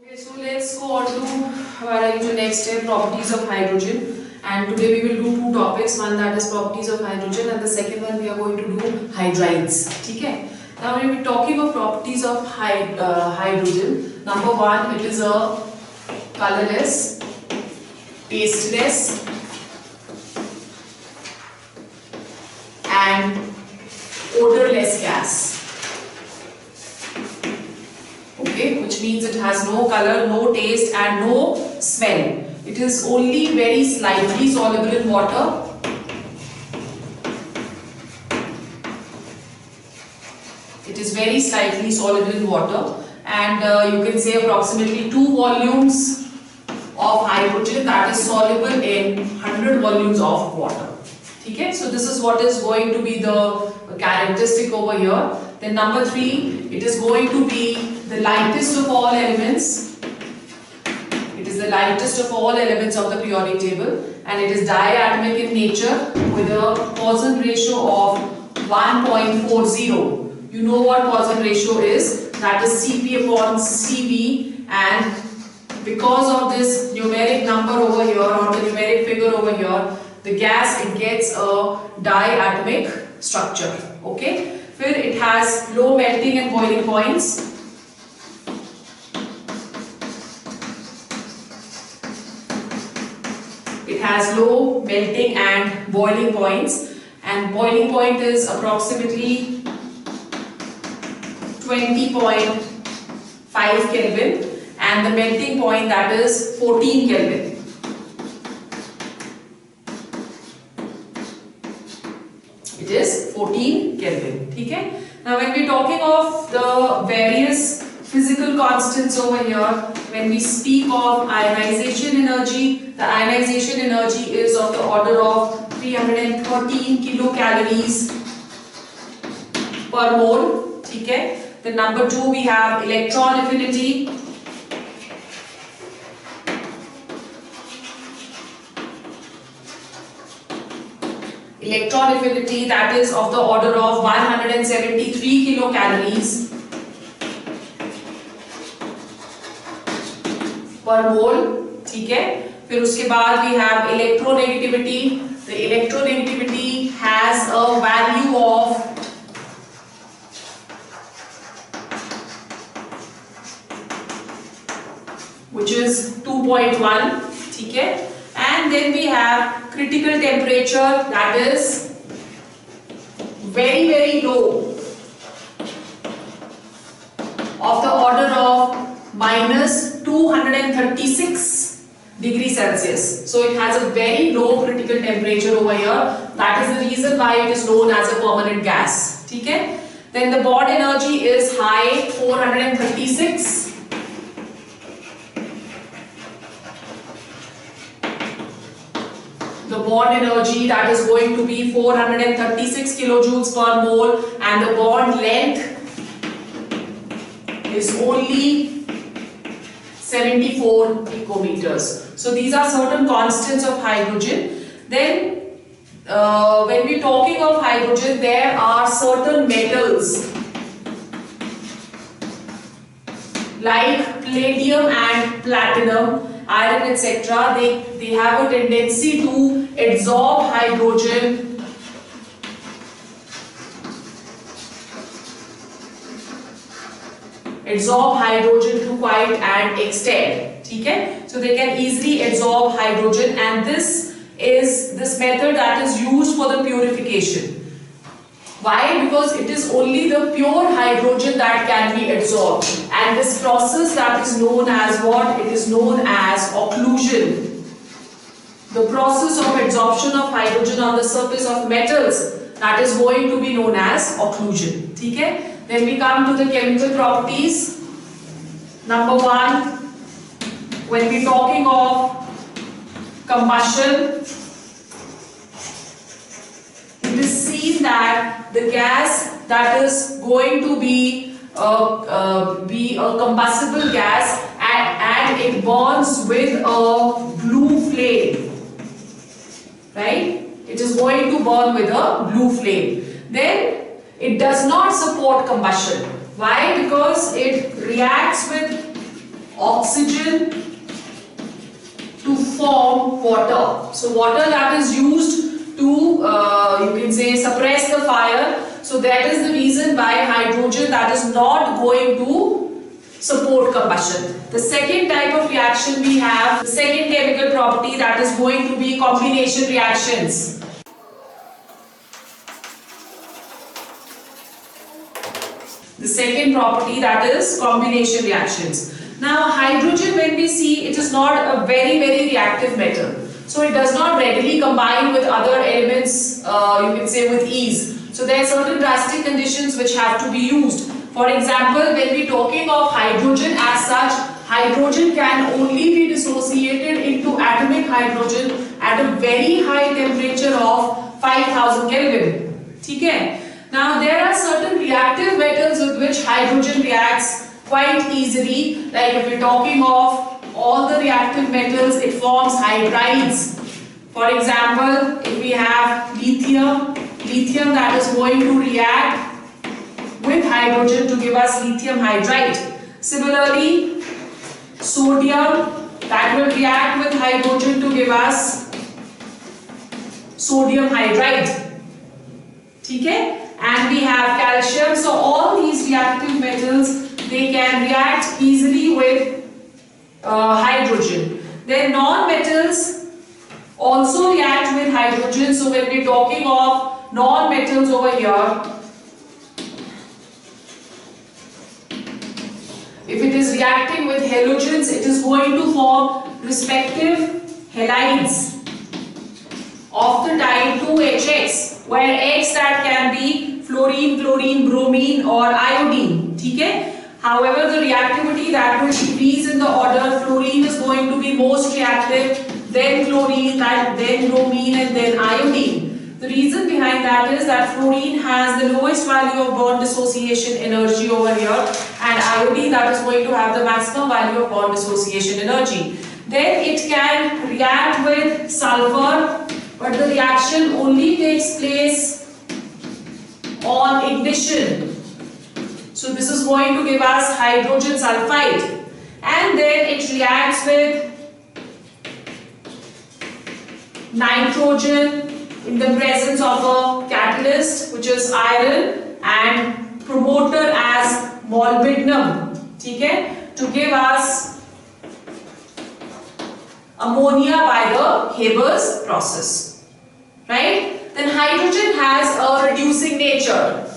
Okay, so let's go on to next step, properties of hydrogen. And today we will do two topics. One that is properties of hydrogen, and the second one we are going to do hydrides. Okay. Now when we are talking of properties of hydrogen, number one, it is a colorless, tasteless, and odorless gas. Okay, which means it has no color, no taste and no smell. It is only very slightly soluble in water. It is very slightly soluble in water, and you can say approximately 2 volumes of hydrogen that is soluble in 100 volumes of water. Okay, so this is what is going to be the characteristic over here. Then number 3, it is going to be the lightest of all elements. It is the lightest of all elements of the periodic table, and it is diatomic in nature with a Poisson ratio of 1.40. You know what Poisson ratio is? That is Cp upon Cv, and because of this numeric number over here, or the numeric figure over here, the gas, it gets a diatomic structure. Okay. Then it has low melting and boiling points. It has low melting and boiling points, and boiling point is approximately 20.5 Kelvin, and the melting point, that is 14 Kelvin. It is 14 Kelvin. Okay? Now when we are talking of the various physical constants over here, when we speak of ionization energy, the ionization energy is of the order of 313 kilocalories per mole. Okay? Then number 2, we have electron affinity. Electron affinity, that is of the order of 173 kilocalories per mole. ठीक है. फिर उसके बाद we have electronegativity. The electronegativity has a value of which is 2.1. ठीक है. And then we have critical temperature, that is very low, of the order of minus 236 degrees Celsius. So it has a very low critical temperature over here. That is the reason why it is known as a permanent gas. Okay? Then the Bond energy is high, 436. The bond energy, that is going to be 436 kilojoules per mole, and the bond length is only 74 picometers. So these are certain constants of hydrogen. Then when we are talking of hydrogen, there are certain metals like palladium and platinum, iron, etc. They have a tendency to absorb hydrogen to quite an extent. Okay? So they can easily absorb hydrogen, and this method that is used for the purification. Why? Because it is only the pure hydrogen that can be absorbed, and this process that is known as what? It is known as occlusion. The process of absorption of hydrogen on the surface of metals, that is going to be known as occlusion. Okay? Then we come to the chemical properties. Number 1, when we are talking of combustion, it is seen that the gas that is going to be a combustible gas, and it burns with a blue flame. Right? It is going to burn with a blue flame. Then it does not support combustion. Why? Because it reacts with oxygen to form water. So water that is used to, you can say, suppress the fire. So that is the reason why hydrogen that is not going to support combustion. The second type of reaction we have, the second chemical property, that is going to be combination reactions. The second property, that is combination reactions. Now hydrogen, when we see, it is not a very reactive metal. So it does not readily combine with other elements, you can say, with ease. So there are certain drastic conditions which have to be used. For example, when we are talking of hydrogen as such, hydrogen can only be dissociated into atomic hydrogen at a very high temperature of 5000 Kelvin. Okay? Now there are certain reactive metals with which hydrogen reacts quite easily. Like if we are talking of all the reactive metals, it forms hydrides. For example, if we have lithium that is going to react with hydrogen to give us lithium hydride. Similarly, sodium that will react with hydrogen to give us sodium hydride. Okay? And we have calcium. So all these reactive metals, they can react easily with hydrogen. Then non-metals also react with hydrogen. So when we are talking of non-metals over here, if it is reacting with halogens, it is going to form respective halides of the type 2HX, where X that can be fluorine, chlorine, bromine or iodine. Okay? However, the reactivity that will decrease in the order, fluorine is going to be most reactive, then chlorine, then bromine and then iodine. The reason behind that is that fluorine has the lowest value of bond dissociation energy over here, and iodine that is going to have the maximum value of bond dissociation energy. Then it can react with sulfur, but the reaction only takes place on ignition. So this is going to give us hydrogen sulfide, and then it reacts with nitrogen in the presence of a catalyst, which is iron, and promoter as molybdenum, okay, to give us ammonia by the Haber's process, right? Then hydrogen has a reducing nature.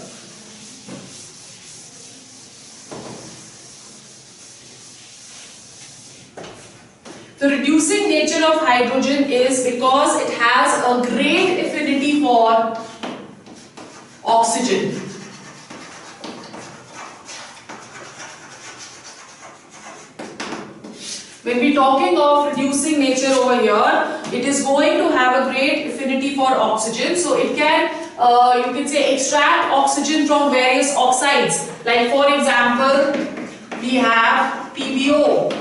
The reducing nature of hydrogen is because it has a great affinity for oxygen. When we are talking of reducing nature over here, it is going to have a great affinity for oxygen. So it can, you can say, extract oxygen from various oxides. Like for example, we have PbO.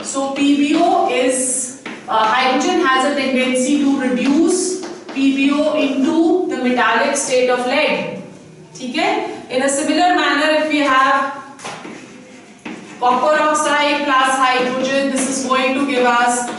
So PbO is, hydrogen has a tendency to reduce PbO into the metallic state of lead. Okay? In a similar manner, if we have copper oxide plus hydrogen, this is going to give us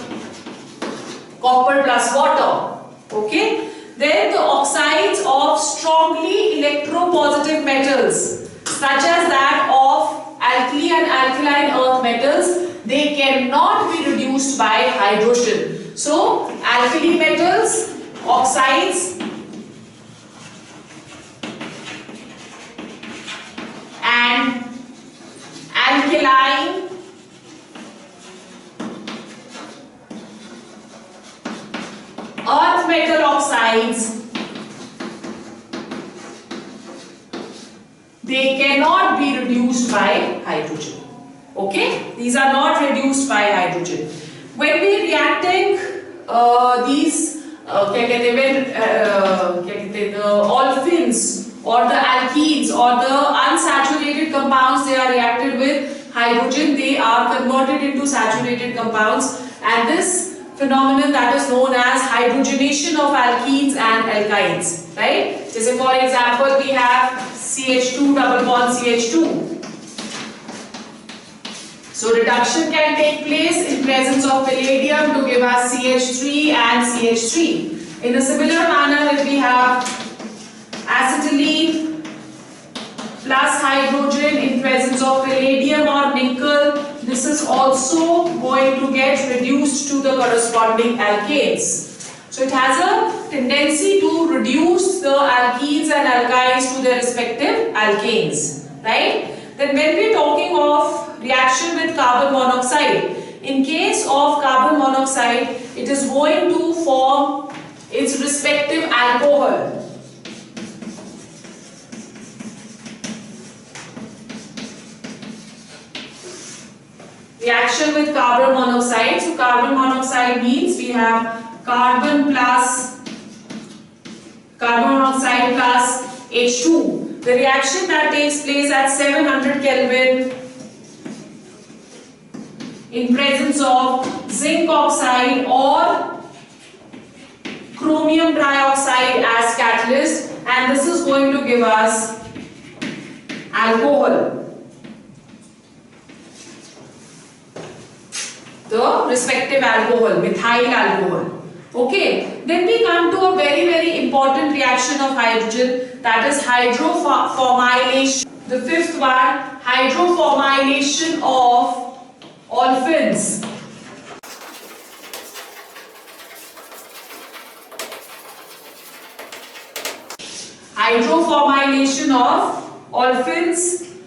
copper plus water. Okay? Then the oxides of strongly electropositive metals, such as that of alkali and alkaline earth metals, they cannot be reduced by hydrogen. So, alkali metals, oxides, and alkaline earth metal oxides, they cannot be reduced by hydrogen. Okay, these are not reduced by hydrogen. When we are reacting these the olefins or the alkenes or the unsaturated compounds, they are reacted with hydrogen, they are converted into saturated compounds, and this phenomenon that is known as hydrogenation of alkenes and alkynes, right? So for example, we have CH2 double bond CH2. So reduction can take place in presence of palladium to give us CH3 and CH3. In a similar manner, if we have acetylene plus hydrogen in presence of palladium or nickel, this is also going to get reduced to the corresponding alkanes. So it has a tendency to reduce the alkenes and alkynes to their respective alkanes, right? Then when we are talking of reaction with carbon monoxide, in case of carbon monoxide, it is going to form its respective alcohol. Reaction with carbon monoxide. So carbon monoxide means we have carbon monoxide plus H2. The reaction that takes place at 700 Kelvin in presence of zinc oxide or chromium trioxide as catalyst, and this is going to give us alcohol. The respective alcohol, methyl alcohol. Okay, then we come to a very important reaction of hydrogen, that is hydroformylation. The fifth one, hydroformylation of olefins. Hydroformylation of olefins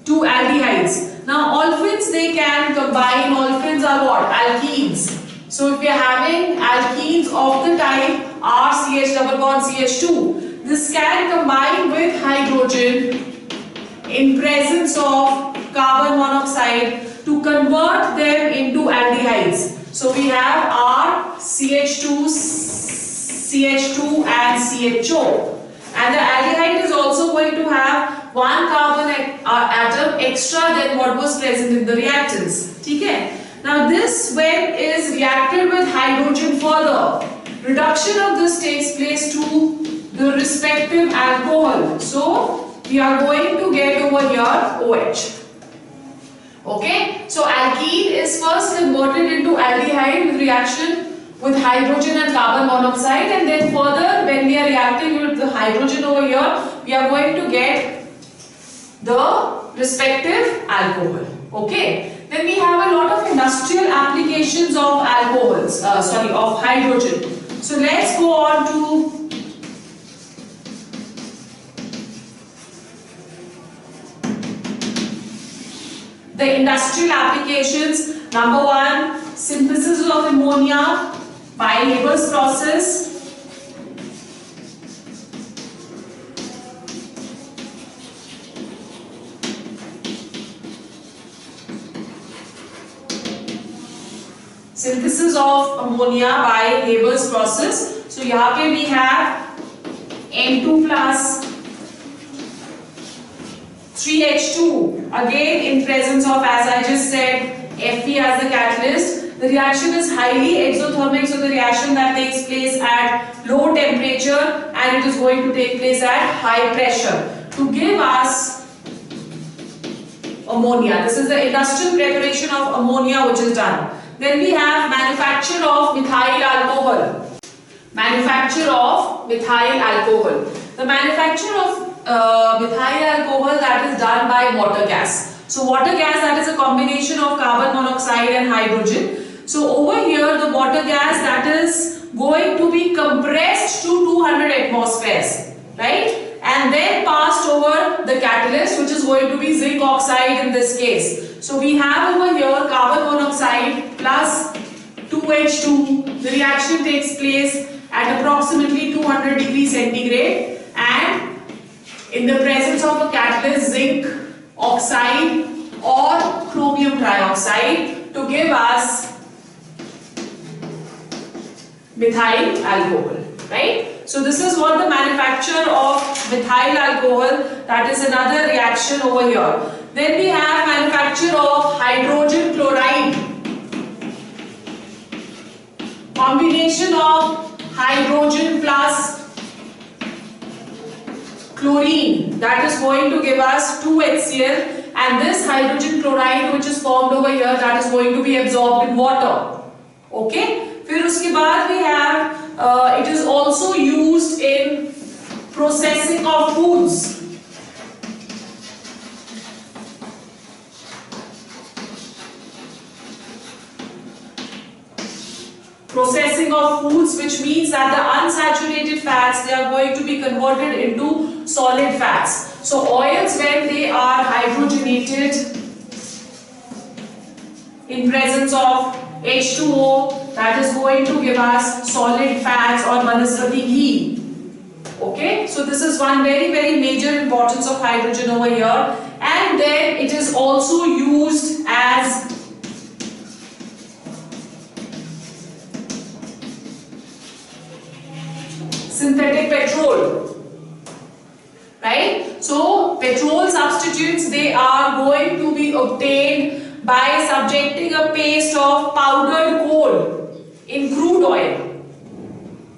to aldehydes. Now olefins, they can combine. Olefins are what? Alkenes. So if we are having alkenes of the type RCH double bond CH2, this can combine with hydrogen in presence of carbon monoxide to convert them into aldehydes. So we have RCH2, CH2 and CHO. And the aldehyde is also going to have one carbon atom extra than what was present in the reactants. Okay? Now this, when is reacted with hydrogen further, reduction of this takes place to the respective alcohol. So we are going to get over here OH. Okay? So alkene is first converted into aldehyde with reaction with hydrogen and carbon monoxide, and then further when we are reacting with the hydrogen over here, we are going to get the respective alcohol. Okay? Then we have a lot of industrial applications of alcohols, of hydrogen. So let's go on to the industrial applications. Number one, synthesis of ammonia by Haber's process. Synthesis of ammonia by Haber's process. So यहाँ पे we have N2 plus 3H2, again in presence of, as I just said, Fe as the catalyst. The reaction is highly exothermic, so the reaction that takes place at low temperature and it is going to take place at high pressure to give us ammonia. This is the industrial preparation of ammonia which is done. Then we have manufacture of methyl alcohol. Manufacture of methyl alcohol. The manufacture of methyl alcohol, that is done by water gas. So water gas, that is a combination of carbon monoxide and hydrogen. So over here the water gas, that is going to be compressed to 200 atmospheres, right? And then passed over the catalyst, which is going to be zinc oxide in this case. So we have over here carbon monoxide plus 2H2. The reaction takes place at approximately 200 degrees centigrade, and in the presence of a catalyst, zinc oxide or chromium trioxide, to give us methyl alcohol, right? So this is what the manufacture of methyl alcohol, that is another reaction over here. Then we have manufacture of hydrogen chloride. Combination of hydrogen plus chlorine, that is going to give us 2HCl, and this hydrogen chloride which is formed over here, that is going to be absorbed in water. Okay, फिर उसके बाद we have it is also used in processing of foods. Processing of foods, which means that the unsaturated fats, they are going to be converted into solid fats. So oils, when they are hydrogenated in presence of H2O, that is going to give us solid fats or Vanasrati ghee. Okay, so this is one very major importance of hydrogen over here. And then it is also used as synthetic petrol, right? So petrol substitutes, they are going to be obtained by subjecting a paste of powdered coal in crude oil,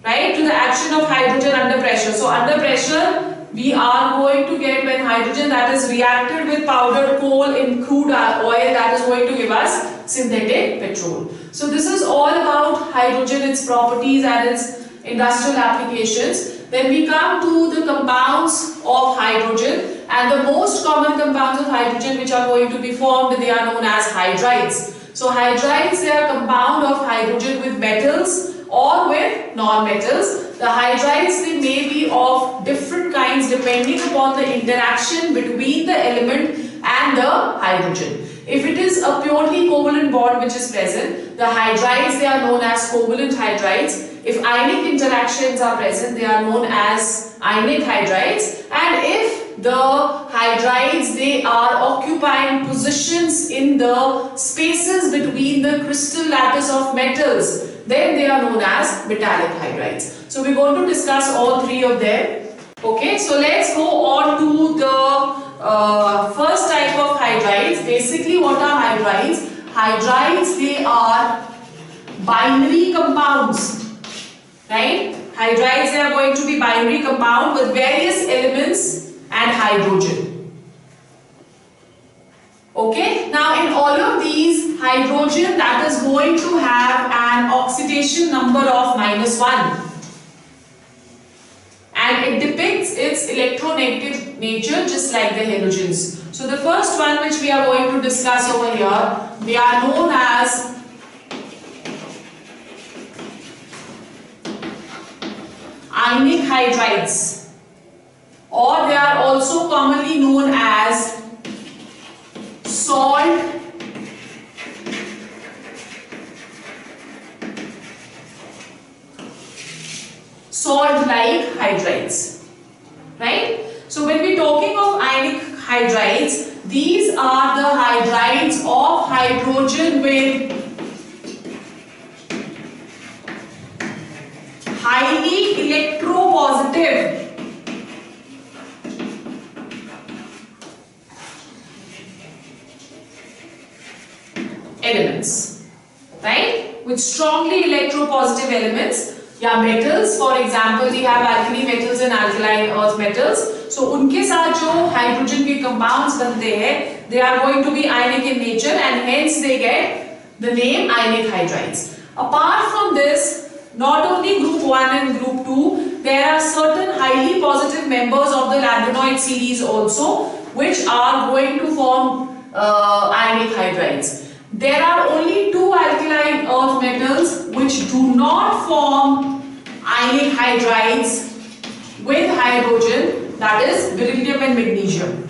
right, to the action of hydrogen under pressure. So under pressure we are going to get, when hydrogen that is reacted with powdered coal in crude oil, that is going to give us synthetic petrol. So this is all about hydrogen, its properties and its industrial applications. Then we come to the compounds of hydrogen, and the most common compounds of hydrogen which are going to be formed, they are known as hydrides. So hydrides, they are compound of hydrogen with metals or with non-metals. The hydrides, they may be of different kinds depending upon the interaction between the element and the hydrogen. If it is a purely covalent bond which is present, the hydrides, they are known as covalent hydrides. If ionic interactions are present, they are known as ionic hydrides. And if the hydrides, they are occupying positions in the spaces between the crystal lattice of metals, then they are known as metallic hydrides. So we're going to discuss all three of them. Okay, so let's go on to the first type of hydrides. Basically, what are hydrides? Hydrides, they are binary compounds. Right? Hydrides, they are going to be binary compound with various elements and hydrogen. Okay? Now in all of these, hydrogen that is going to have an oxidation number of -1. And it depicts its electronegative nature just like the halogens. So the first one which we are going to discuss over here, they are known as ionic hydrides, or they are also commonly known as salt-like hydrides, right? So when we're talking of ionic hydrides, these are the hydrides of hydrogen with highly electropositive elements, right? With strongly electropositive elements. या metals, for example, we have alkali metals and alkaline earth metals. So उनके साथ जो hydrogen के compounds बनते हैं, they are going to be ionic in nature and hence they get the name ionic hydrides. Apart from this, not only group 1 and group 2, there are certain highly positive members of the lanthanide series also, which are going to form ionic hydrides. There are only 2 alkaline earth metals which do not form ionic hydrides with hydrogen, that is beryllium and magnesium.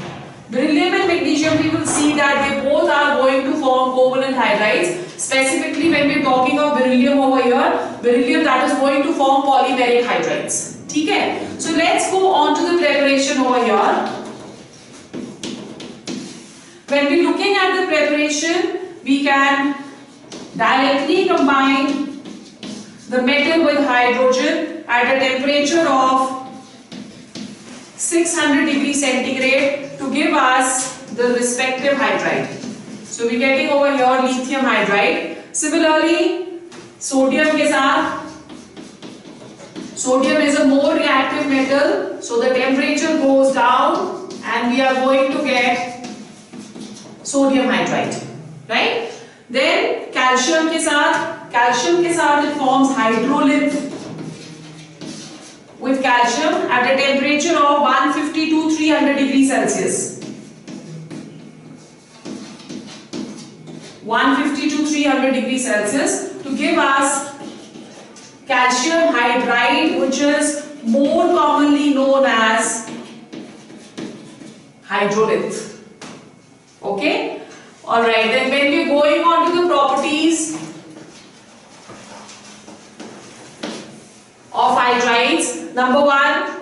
Beryllium and magnesium, we will see that they both are going to form covalent hydrides. Specifically, when we are talking of beryllium over here, beryllium that is going to form polymeric hydrides. Okay? So let's go on to the preparation over here. When we are looking at the preparation, we can directly combine the metal with hydrogen at a temperature of 600 degrees centigrade to give us the respective hydride. So we are getting over here lithium hydride. Similarly, sodium के साथ, sodium is a more reactive metal, so the temperature goes down and we are going to get sodium hydride, right. Then calcium के साथ it forms hydrolith with calcium at a temperature of 150 to 300 degrees Celsius. 150 to 300 degrees Celsius to give us calcium hydride, which is more commonly known as hydrolith. Okay? Alright, then when we are going on to the properties of hydrides, number one,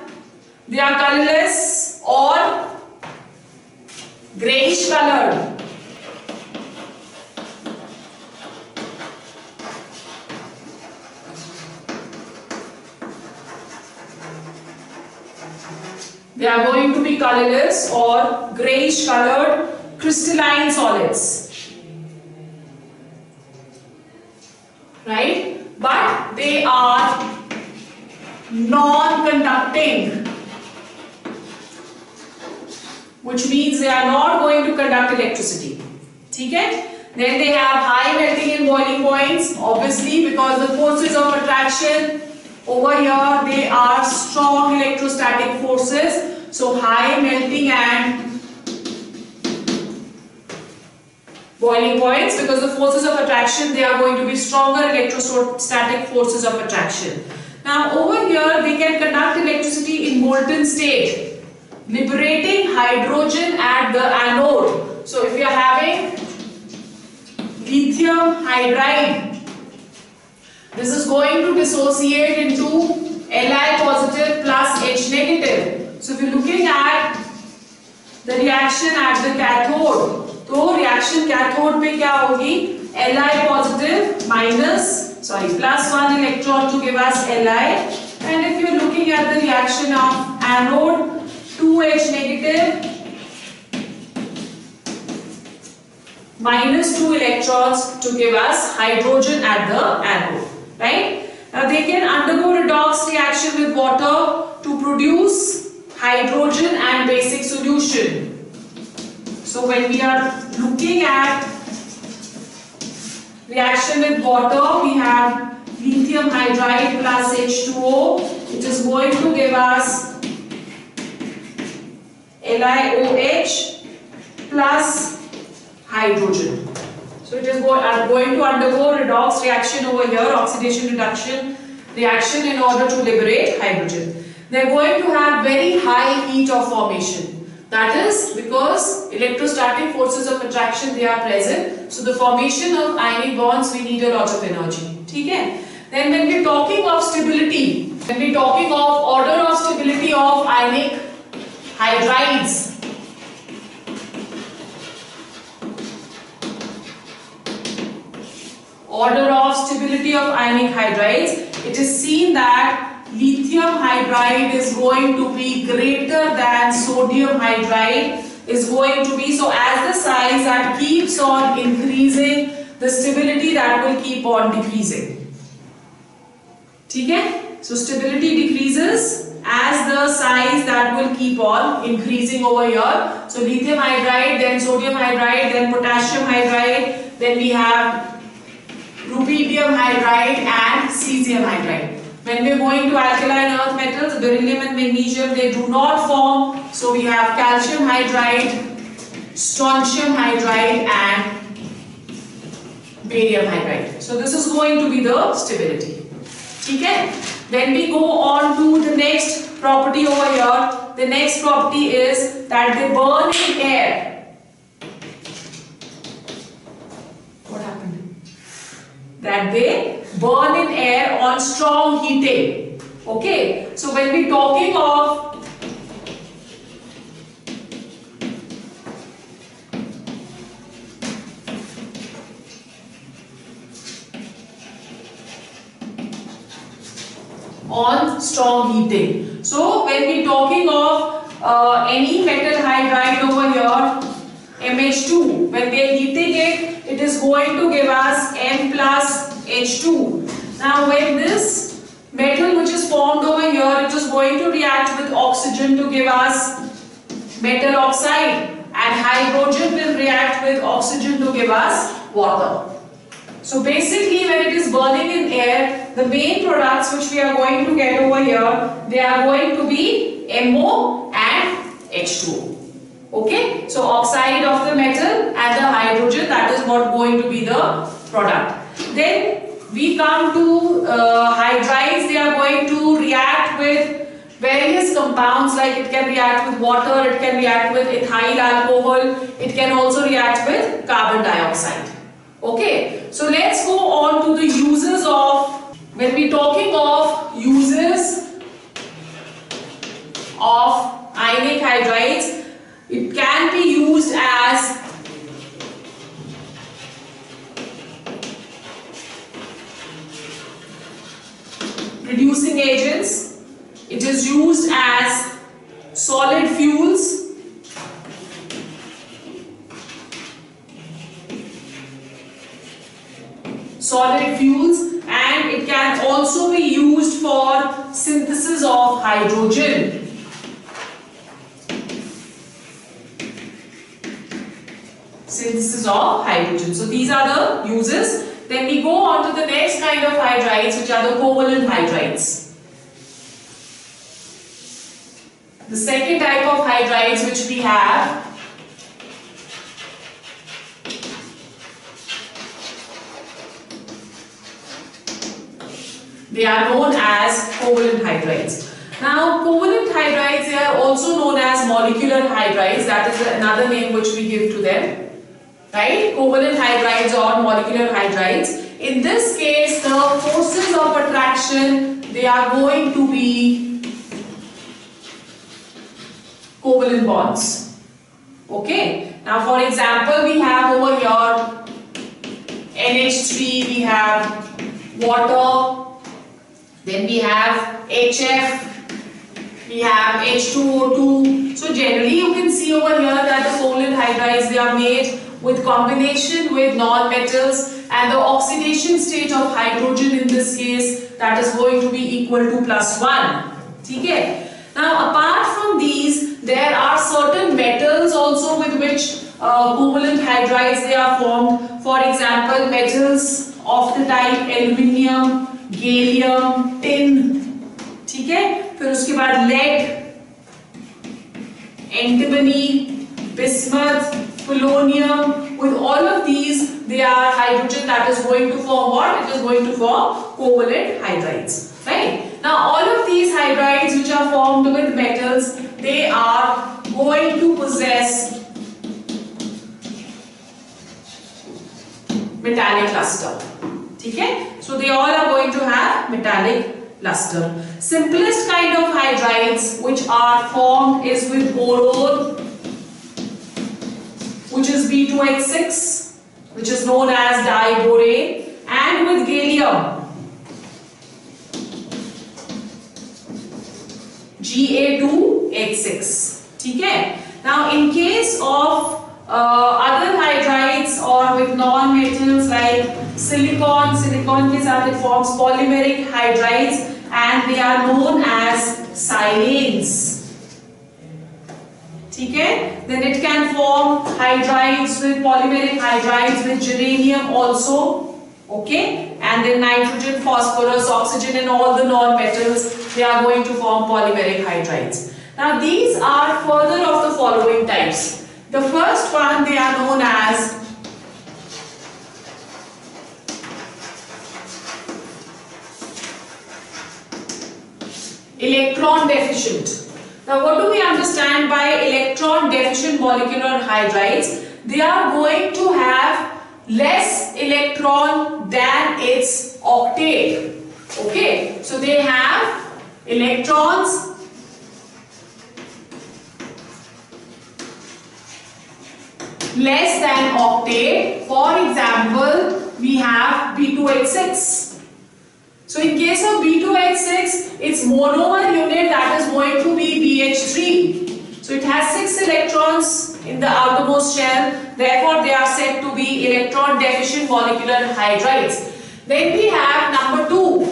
they are colorless or grayish colored. They are going to be colorless or grayish colored crystalline solids, right? But they are non-conducting, which means they are not going to conduct electricity. Okay? Then they have high melting and boiling points, obviously, because the forces of attraction over here, they are strong electrostatic forces. So high melting and boiling points, because the forces of attraction, they are going to be stronger electrostatic forces of attraction. Now over here, they can conduct electricity in molten state, liberating hydrogen at the anode. So if you are having lithium hydride, this is going to dissociate into Li positive plus H negative. So if you are looking at the reaction at the cathode, तो reaction cathode पे क्या होगी? Li positive minus plus 1 electron to give us Li, and if you are looking at the reaction of anode, 2H negative minus 2 electrons to give us hydrogen at the anode, right? Now they can undergo redox reaction with water to produce hydrogen and basic solution. So when we are looking at reaction with water, we have lithium hydride plus H2O. It is going to give us LiOH plus hydrogen. So it is going to undergo redox reaction over here, oxidation reduction reaction, in order to liberate hydrogen. They are going to have very high heat of formation. That is because electrostatic forces of attraction, they are present. So the formation of ionic bonds, we need a lot of energy. Okay? Then when we are talking of stability, when we are talking of order of stability of ionic hydrides, order of stability of ionic hydrides, it is seen that lithium hydride is going to be greater than sodium hydride is going to be. So as the size that keeps on increasing, the stability that will keep on decreasing. Okay? So stability decreases as the size that will keep on increasing over here. So lithium hydride, then sodium hydride, then potassium hydride, then we have rubidium hydride and cesium hydride. When we are going to alkaline earth metals, beryllium and magnesium, they do not form. So we have calcium hydride, strontium hydride and barium hydride. So this is going to be the stability. Okay? Then we go on to the next property over here. The next property is that they burn in air. What happened? That they burn in air on strong heating. Okay? So when we are talking of strong heating. So when we are talking of any metal hydride over here, MH2, when we are heating it, it is going to give us M plus H2. Now when this metal which is formed over here, it is going to react with oxygen to give us metal oxide, and hydrogen will react with oxygen to give us water. So basically when it is burning in air, the main products which we are going to get over here, they are going to be MO and H2O. Okay, so oxide of the metal and the hydrogen, that is what going to be the product. Then we come to hydrides. They are going to react with various compounds, like it can react with water, it can react with ethyl alcohol, it can also react with carbon dioxide. Okay, so let's go on to the uses of, when we talking of uses of ionic hydrides, it can be used as reducing agents, it is used as solid fuels, and it can also be used for synthesis of hydrogen. So these are the uses. Then we go on to the next kind of hydrides, which are the covalent hydrides. The second type of hydrides which we have, they are known as covalent hydrides. Now covalent hydrides, they are also known as molecular hydrides. That is another name which we give to them. Right? Covalent hydrides or molecular hydrides. In this case, the forces of attraction, they are going to be covalent bonds. Okay. Now for example, we have over here NH3, we have water, then we have HF, we have H2O2. So generally you can see over here that the covalent hydrides, they are made with combination with non-metals, and the oxidation state of hydrogen in this case, that is going to be equal to +1. Okay? Now apart from these, there are certain metals also with which covalent hydrides they are formed. For example, metals of the type aluminium, gallium, tin. ठीक है? फिर उसके बाद lead, antimony, bismuth, polonium. With all of these, they are hydrogen that is going to form what? It is going to form covalent hydrides. Right? Now all of these hydrides which are formed with metals, they are going to possess metallic luster. Okay? So they all are going to have metallic luster. Simplest kind of hydrides which are formed is with boron, which is B2H6, which is known as diborane, and with gallium, Ga2H6. Okay? Now in case of other hydrides or with non-metals like silicon के साथ it forms polymeric hydrides and they are known as silanes. Okay? Then it can form hydrides with polymeric hydrides with germanium also. Okay? And then nitrogen, phosphorus, oxygen and all the non-metals, they are going to form polymeric hydrides. Now these are further of the following types. The first one, they are known as electron deficient. Now what do we understand by electron deficient molecular hydrides? They are going to have less electron than its octet. Okay, so they have electrons less than octet. For example, we have B2H6. So in case of B2H6, its monomer unit, that is going to be BH3. So it has 6 electrons in the outermost shell. Therefore, they are said to be electron deficient molecular hydrides. Then we have number 2.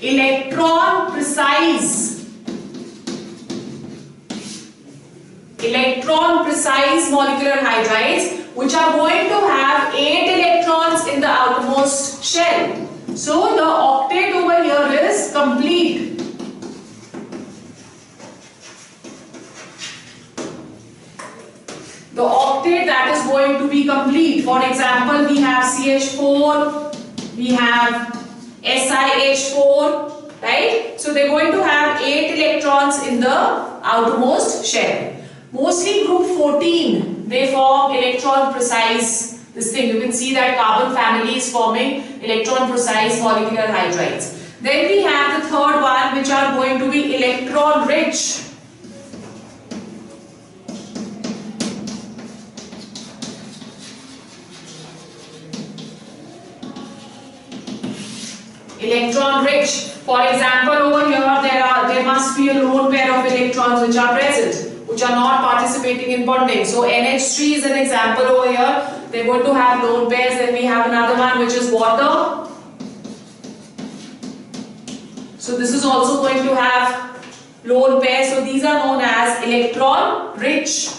Electron precise precise molecular hydrides which are going to have 8 electrons in the outermost shell. So the octet over here is complete. The octet that is going to be complete. For example, we have CH4, we have SiH4, right? So they're going to have 8 electrons in the outermost shell. Mostly group 14, they form electron precise. This thing, you can see that carbon family is forming electron precise molecular hydrides. Then we have the third one, which are going to be electron rich. Electron rich. For example, over here there must be a lone pair of electrons which are present, which are not participating in bonding. So NH3 is an example over here. They're going to have lone pairs. Then we have another one which is water. So this is also going to have lone pairs. So these are known as electron rich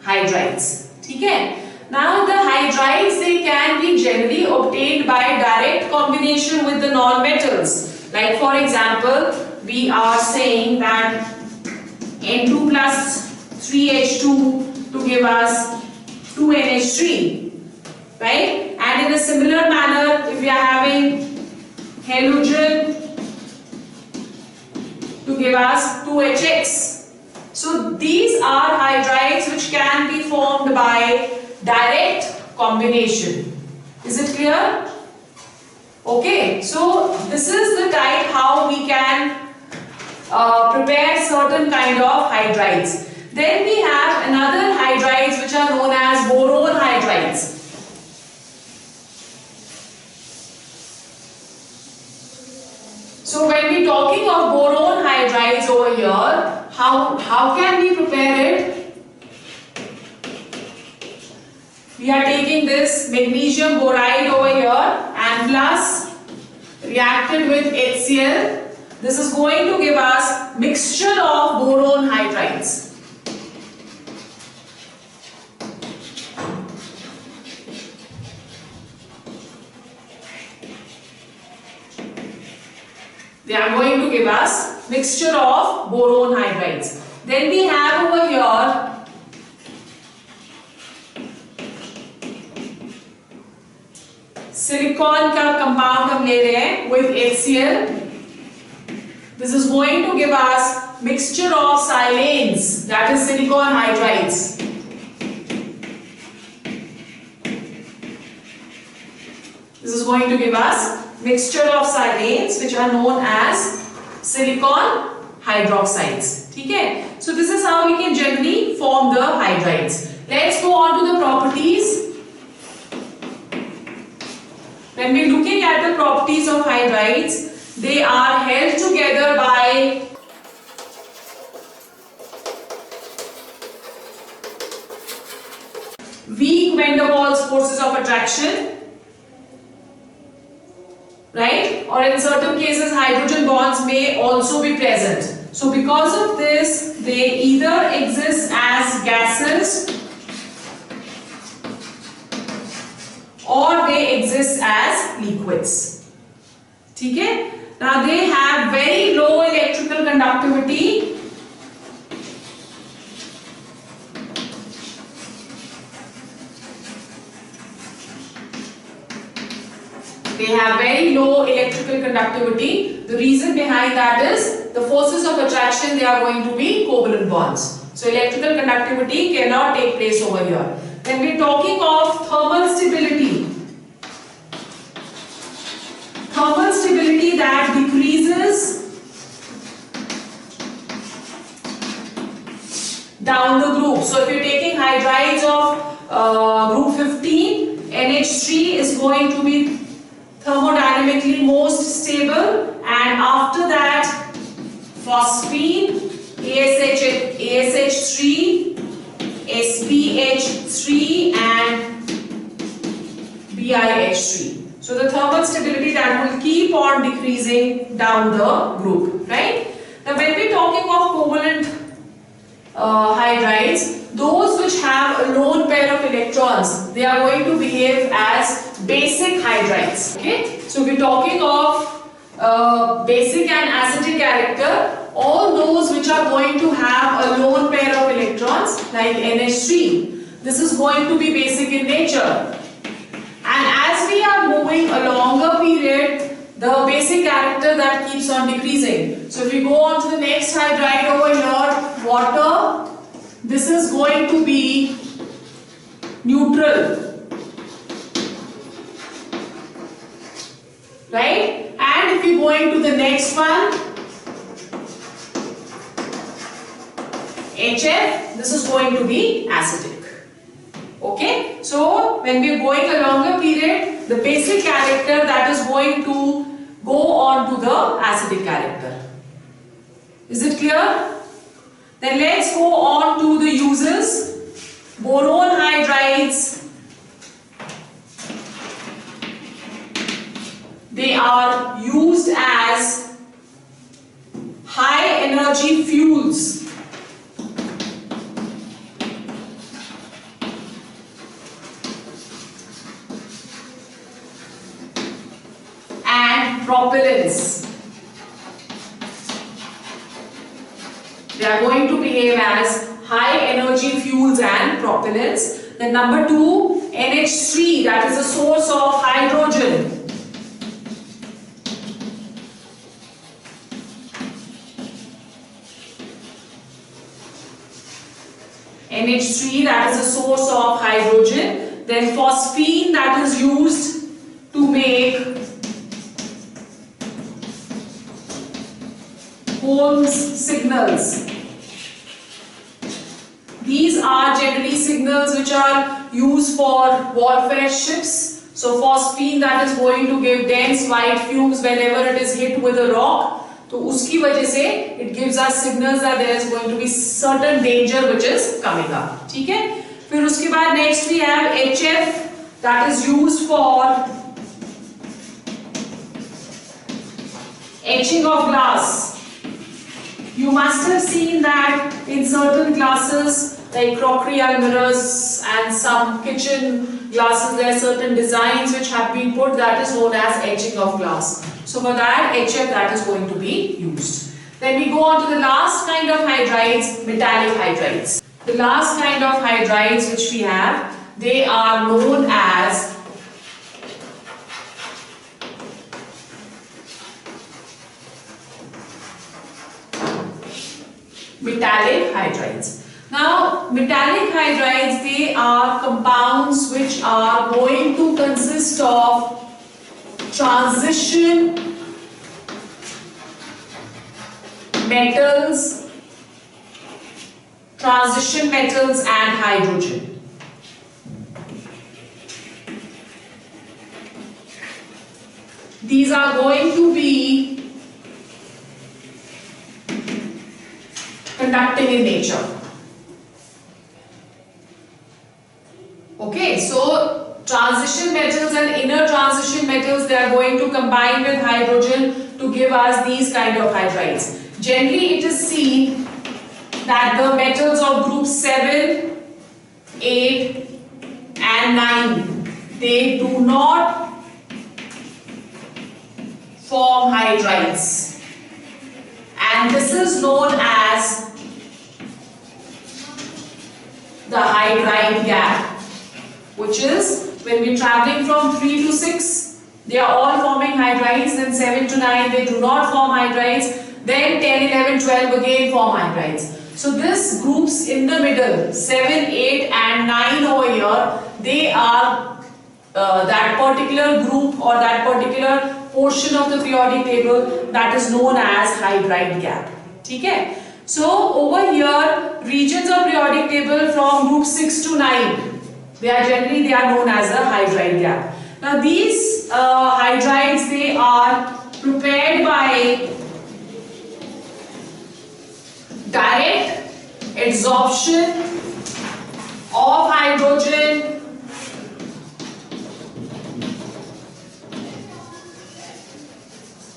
hydrides. Okay? Now the hydrides, they can be generally obtained by direct combination with the non-metals. Like for example, we are saying that N2 plus 3H2 to give us 2NH3, right? And in a similar manner, if we are having halogen to give us 2HX. So these are hydrides which can be formed by direct combination. Is it clear? Okay, so this is the type how we can prepare certain kind of hydrides. Then we have another hydrides which are known as boron hydrides. So when we talking of boron hydrides over here, how can we prepare it? We are taking this magnesium boride over here and plus reacted with HCl. This is going to give us mixture of boron hydrides. They are going to give us mixture of boron hydrides. Then we have over here silicon का compound हम ले रहे हैं with HCl. This is going to give us mixture of silanes, that is silicon hydrides. This is going to give us mixture of silanes which are known as silicon hydroxides. ठीक है? So this is how we can generally form the hydrides. Let's go on to the properties. When we're looking at the properties of hydrides, they are held together by weak van der Waals forces of attraction, right? Or in certain cases, hydrogen bonds may also be present. So because of this, they either exist as gases or they exist as liquids. Okay? Now they have very low electrical conductivity. They have very low electrical conductivity. The reason behind that is the forces of attraction, they are going to be covalent bonds. So electrical conductivity cannot take place over here. When we are talking of thermal stability that decreases down the group. So if you are taking hydrides of group 15, NH3 is going to be thermodynamically most stable, and after that phosphine, ASH3, SPH3 and BiH3. So the thermal stability that will keep on decreasing down the group, right? Now when we are talking of covalent hydrides, those which have a lone pair of electrons, they are going to behave as basic hydrides. Okay, so we're talking of basic and acidic character. All those which are going to have a lone pair of electrons, like NH3, this is going to be basic in nature. And as we are moving a longer period, the basic character that keeps on decreasing. So if we go on to the next hydride over here, water, this is going to be neutral. Right? And if we go into the next one, HF, this is going to be acidic. Okay, so when we are going a longer period, the basic character that is going to go on to the acidic character. Is it clear? Then let's go on to the uses. Boron hydrides, they are used as high energy fuels. Propellants. They are going to behave as high energy fuels and propellants. Then number 2, NH3, that is a source of hydrogen. NH3, that is a source of hydrogen. Then phosphine, that is used to make Holmes signals. These are generally signals which are used for warfare ships. So phosphine, that is going to give dense white fumes whenever it is hit with a rock. So uski wajah se it gives us signals that there is going to be certain danger which is coming up. ठीक है? फिर उसके बाद next we have HF, that is used for etching of glass. You must have seen that in certain glasses like crockery almirahs and some kitchen glasses, there are certain designs which have been put, that is known as etching of glass. So for that, HF, that is going to be used. Then we go on to the last kind of hydrides, metallic hydrides. The last kind of hydrides which we have, they are known as metallic hydrides. Now, metallic hydrides, they are compounds which are going to consist of transition metals and hydrogen. These are going to be conducting in nature. Okay, so transition metals and inner transition metals, they are going to combine with hydrogen to give us these kind of hydrides. Generally, it is seen that the metals of group 7, 8 and 9, they do not form hydrides. And this is known as the hydride gap, which is when we're traveling from 3 to 6, they are all forming hydrides, then 7 to 9, they do not form hydrides, then 10, 11, 12 again form hydrides. So this groups in the middle, 7, 8 and 9 over here, they are that particular group or that particular portion of the periodic table that is known as hydride gap. Okay? So over here, regions of periodic table from group 6 to 9, they are known as a hydride gap. Now these hydrides, they are prepared by direct adsorption of hydrogen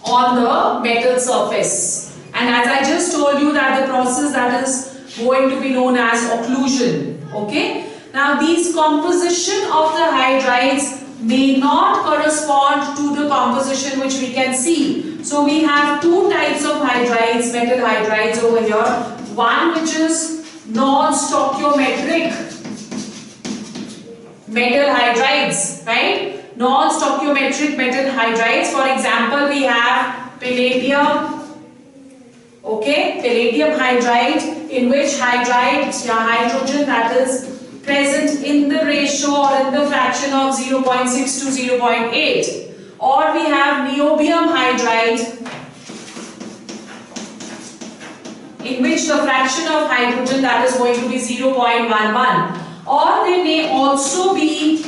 on the metal surface. And as I just told you that the process that is going to be known as occlusion. Okay. Now these composition of the hydrides may not correspond to the composition which we can see. So we have two types of hydrides, metal hydrides over here. One which is non-stoichiometric metal hydrides, right? Non-stoichiometric metal hydrides. For example, we have palladium. Okay, palladium hydride, in which hydrogen that is present in the ratio or in the fraction of 0.6 to 0.8. Or we have niobium hydride, in which the fraction of hydrogen that is going to be 0.11. Or they may also be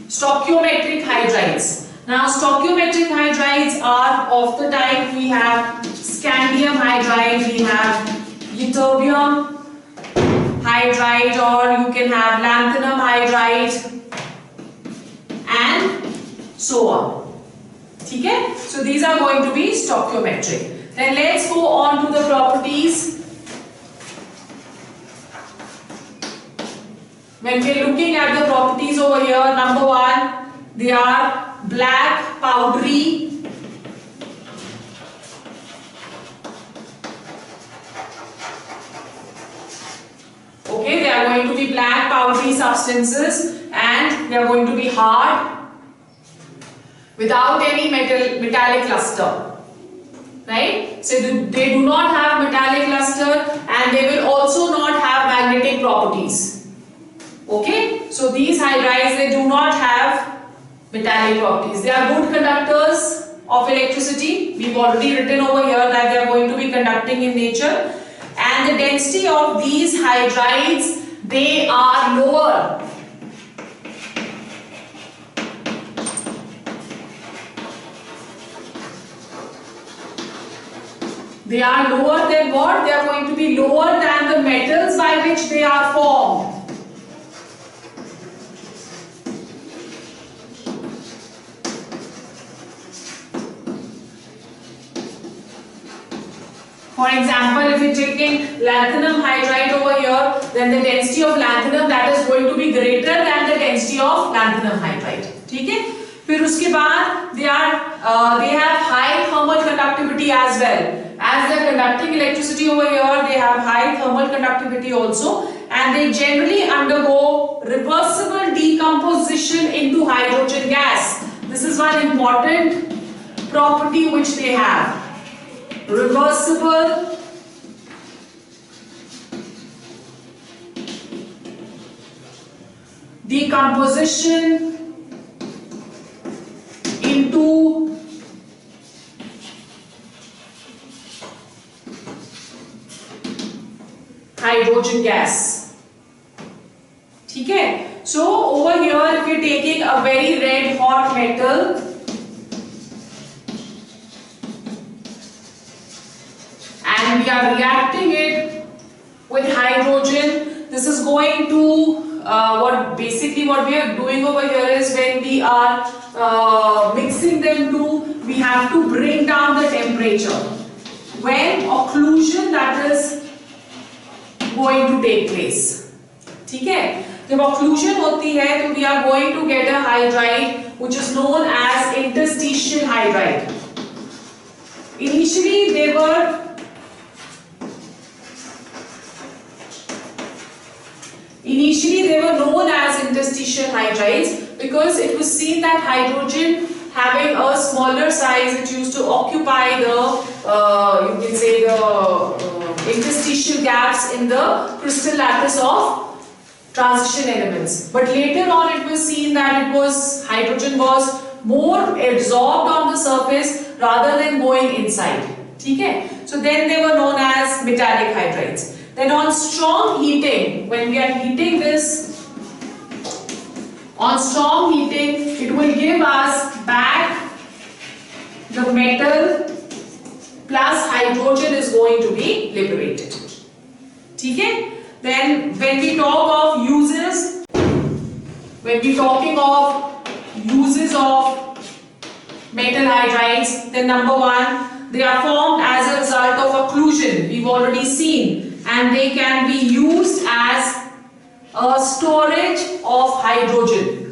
stoichiometric hydrides. Now stoichiometric hydrides are of the type we have scandium hydride, we have ytterbium hydride, or you can have lanthanum hydride and so on. Okay? So these are going to be stoichiometric. Then let's go on to the properties. When we are looking at the properties over here, number one, they are black, powdery, okay, they are going to be black, powdery substances, and they are going to be hard, without any metallic luster, right? So they do not have metallic luster, and they will also not have magnetic properties. Okay, so these hydrides, they do not have metallic properties. They are good conductors of electricity. We've already written over here that they are going to be conducting in nature. And the density of these hydrides, they are lower. They are lower than what? They are going to be lower than the metals by which they are formed. For example, if we are taking lanthanum hydride over here, then the density of lanthanum that is going to be greater than the density of lanthanum hydride. ठीक है? फिर उसके बाद they have high thermal conductivity as well. As they are conducting electricity over here, they have high thermal conductivity also, and they generally undergo reversible decomposition into hydrogen gas. This is one important property which they have. Reversible decomposition into hydrogen gas. ठीक है? So over here, if you're taking a very red hot metal, and we are reacting it with hydrogen, this is going to what we are doing over here is, when we are mixing them we have to bring down the temperature. When occlusion that is going to take place. ठीक है? जब occlusion होती है तो we are going to get a hydride which is known as interstitial hydride. Initially they were known as interstitial hydrides because it was seen that hydrogen having a smaller size, it used to occupy the you can say the interstitial gaps in the crystal lattice of transition elements. But later on it was seen that hydrogen was more absorbed on the surface rather than going inside. ठीक है? So then they were known as metallic hydrides. Then on strong heating, when we are heating this, on strong heating, it will give us back the metal plus hydrogen is going to be liberated. ठीक है? Then when we talk of uses, when we talking of uses of metal hydrides. Then number one, they are formed as a result of occlusion. We've already seen, and they can be used as a storage of hydrogen.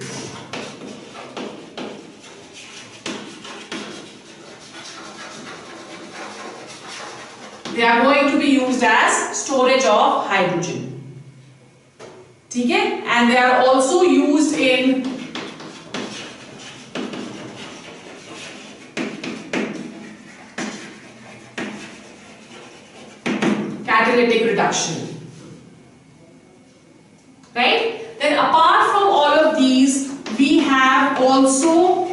They are going to be used as storage of hydrogen. Okay? And they are also used in catalytic reduction. Right? Then apart from all of these, we have also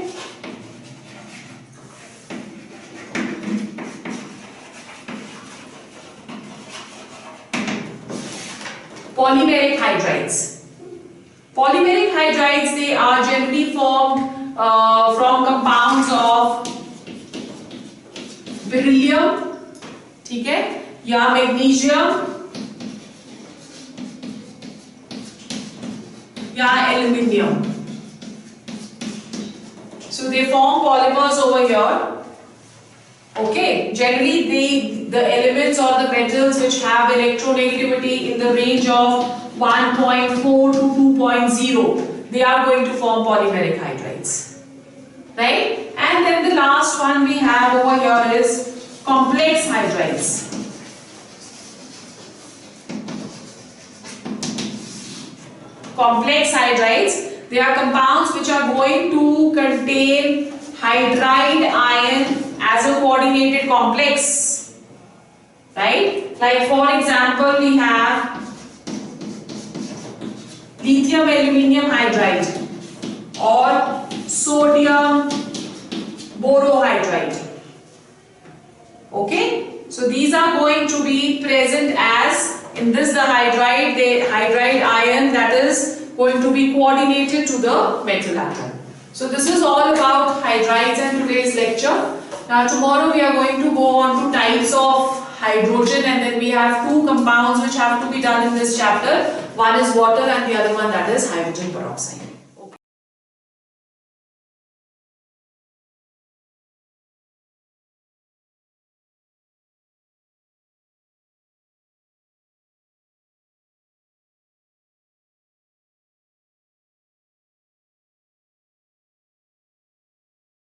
polymeric hydrides. Polymeric hydrides, they are generally formed from compounds of beryllium, okay, या magnesium, या aluminium. So they form polymers over here. Okay, generally the elements or the metals which have electronegativity in the range of 1.4 to 2.0, they are going to form polymeric hydrides, right? And then the last one we have over here is complex hydrides. Complex hydrides, they are compounds which are going to contain hydride ion as a coordinated complex, right? Like for example, we have lithium aluminium hydride or sodium borohydride. Okay, so these are going to be present as in this the hydride ion that is going to be coordinated to the metal atom. So this is all about hydrides and today's lecture. Now tomorrow we are going to go on to types of hydrogen, and then we have two compounds which have to be done in this chapter. One is water and the other one that is hydrogen peroxide.